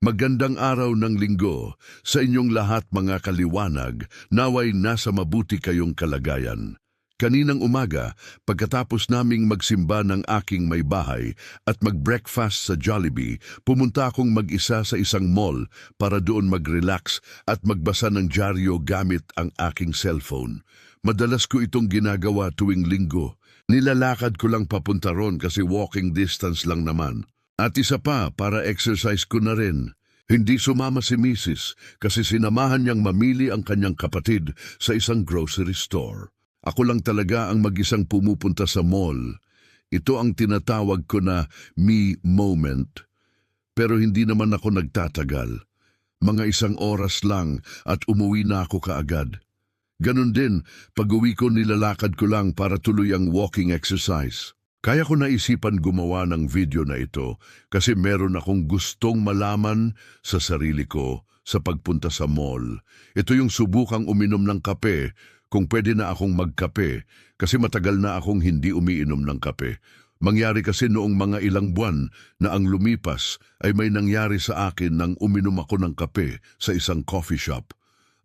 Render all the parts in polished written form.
Magandang araw ng linggo sa inyong lahat mga kaliwanag, naway nasa mabuti kayong kalagayan. Kaninang umaga, pagkatapos naming magsimba ng aking may bahay at mag-breakfast sa Jollibee, pumunta akong mag-isa sa isang mall para doon mag-relax at magbasa ng dyaryo gamit ang aking cellphone. Madalas ko itong ginagawa tuwing linggo. Nilalakad ko lang papunta ron kasi walking distance lang naman. At isa pa, para exercise ko na rin. Hindi sumama si Mrs. kasi sinamahan niyang mamili ang kanyang kapatid sa isang grocery store. Ako lang talaga ang mag-isang pumupunta sa mall. Ito ang tinatawag ko na me moment. Pero hindi naman ako nagtatagal. Mga 1 oras lang at umuwi na ako kaagad. Ganon din, pag-uwi ko nilalakad ko lang para tuloy ang walking exercise. Kaya ko naisipan gumawa ng video na ito kasi meron akong gustong malaman sa sarili ko sa pagpunta sa mall. Ito yung subukang uminom ng kape kung pwede na akong magkape kasi matagal na akong hindi umiinom ng kape. Mangyari kasi noong mga ilang buwan na ang lumipas ay may nangyari sa akin nang uminom ako ng kape sa isang coffee shop.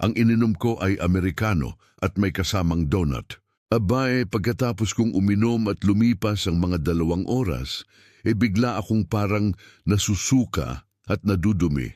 Ang ininom ko ay Americano at may kasamang donut. Abay, pagkatapos kong uminom at lumipas ang mga 2 oras, bigla akong parang nasusuka at nadudumi.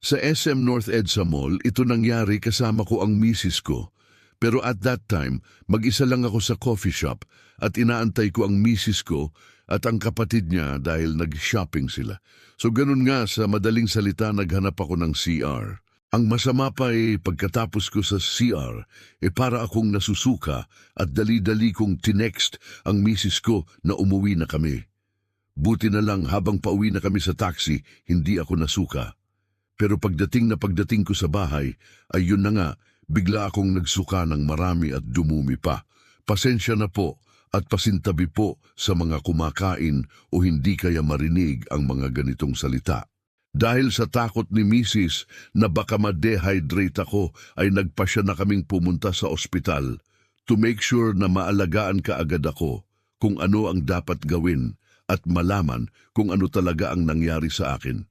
Sa SM North EDSA Mall, ito nangyari kasama ko ang misis ko. Pero at that time, mag-isa lang ako sa coffee shop at inaantay ko ang misis ko at ang kapatid niya dahil nag-shopping sila. So ganun nga, sa madaling salita, naghanap ako ng CR. Ang masama pa pagkatapos ko sa CR, para akong nasusuka at dali-dali kong tinext ang misis ko na umuwi na kami. Buti na lang habang pauwi na kami sa taxi, hindi ako nasuka. Pero pagdating ko sa bahay, ay yun na nga, bigla akong nagsuka ng marami at dumumi pa. Pasensya na po at pasintabi po sa mga kumakain o hindi kaya marinig ang mga ganitong salita. Dahil sa takot ni Mrs. na baka ma-dehydrate ako ay nagpasya na kaming pumunta sa ospital to make sure na maalagaan kaagad ako kung ano ang dapat gawin at malaman kung ano talaga ang nangyari sa akin.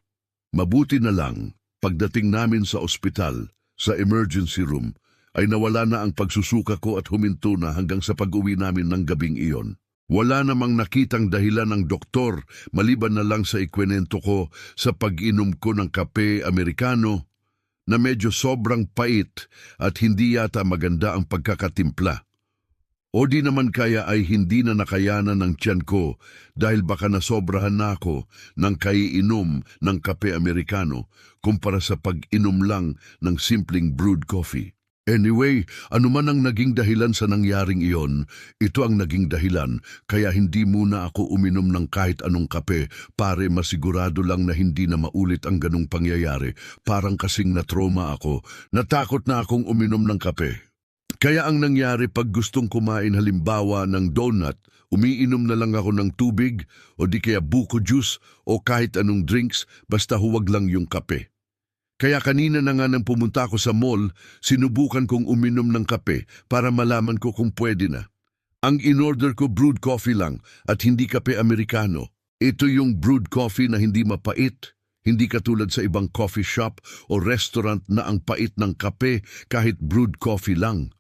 Mabuti na lang, pagdating namin sa ospital, sa emergency room, ay nawala na ang pagsusuka ko at huminto na hanggang sa pag-uwi namin ng gabing iyon. Wala namang nakitang dahilan ng doktor maliban na lang sa ikwento ko sa pag-inom ko ng kape Americano na medyo sobrang pait at hindi yata maganda ang pagkakatimpla. O di naman kaya ay hindi na nakayanan ng tiyan ko dahil baka nasobrahan na ako ng kaiinom ng kape Americano kumpara sa pag-inom lang ng simpleng brewed coffee. Anyway, anuman ang naging dahilan sa nangyaring iyon, ito ang naging dahilan kaya hindi muna ako uminom ng kahit anong kape pare masigurado lang na hindi na maulit ang ganong pangyayari. Parang kasing na-trauma ako, natakot na akong uminom ng kape. Kaya ang nangyari pag gustong kumain halimbawa ng donut, umiinom na lang ako ng tubig o di kaya buko juice o kahit anong drinks basta huwag lang yung kape. Kaya kanina na nga nang pumunta ako sa mall, sinubukan kong uminom ng kape para malaman ko kung pwede na. Ang in-order ko brewed coffee lang at hindi kape Americano. Ito yung brewed coffee na hindi mapait, hindi katulad sa ibang coffee shop o restaurant na ang pait ng kape kahit brewed coffee lang.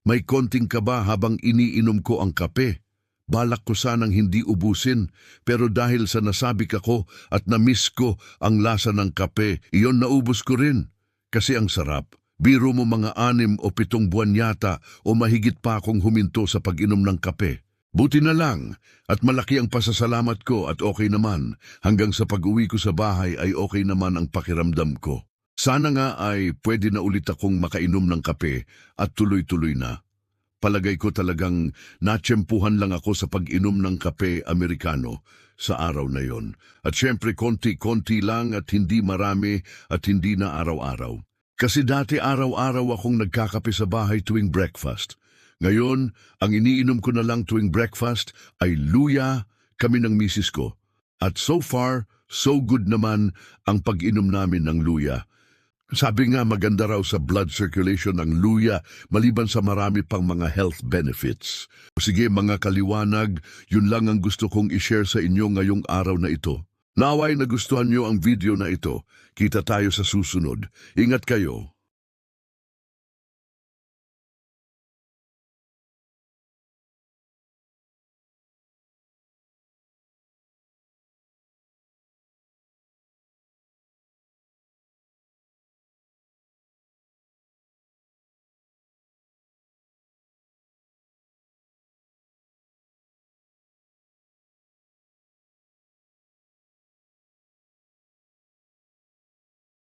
May konting kaba habang iniinom ko ang kape. Balak ko sanang hindi ubusin, pero dahil sa nasabik ako at na-miss ko ang lasa ng kape, iyon naubos ko rin. Kasi ang sarap. Biro mo mga 6 o 7 buwan yata o mahigit pa akong huminto sa pag-inom ng kape. Buti na lang at malaki ang pasasalamat ko at okay naman. Hanggang sa pag-uwi ko sa bahay ay okay naman ang pakiramdam ko. Sana nga ay pwede na ulit akong makainom ng kape at tuloy-tuloy na. Palagay ko talagang natsyempuhan lang ako sa pag-inom ng kape Americano sa araw na yon. At syempre konti-konti lang at hindi marami at hindi na araw-araw. Kasi dati araw-araw akong nagkakape sa bahay tuwing breakfast. Ngayon, ang iniinom ko na lang tuwing breakfast ay luya kami ng misis ko. At so far, so good naman ang pag-inom namin ng luya. Sabi nga maganda raw sa blood circulation ng luya maliban sa marami pang mga health benefits. Sige mga kaliwanag, yun lang ang gusto kong i-share sa inyo ngayong araw na ito. Naway nagustuhan niyo ang video na ito. Kita tayo sa susunod. Ingat kayo.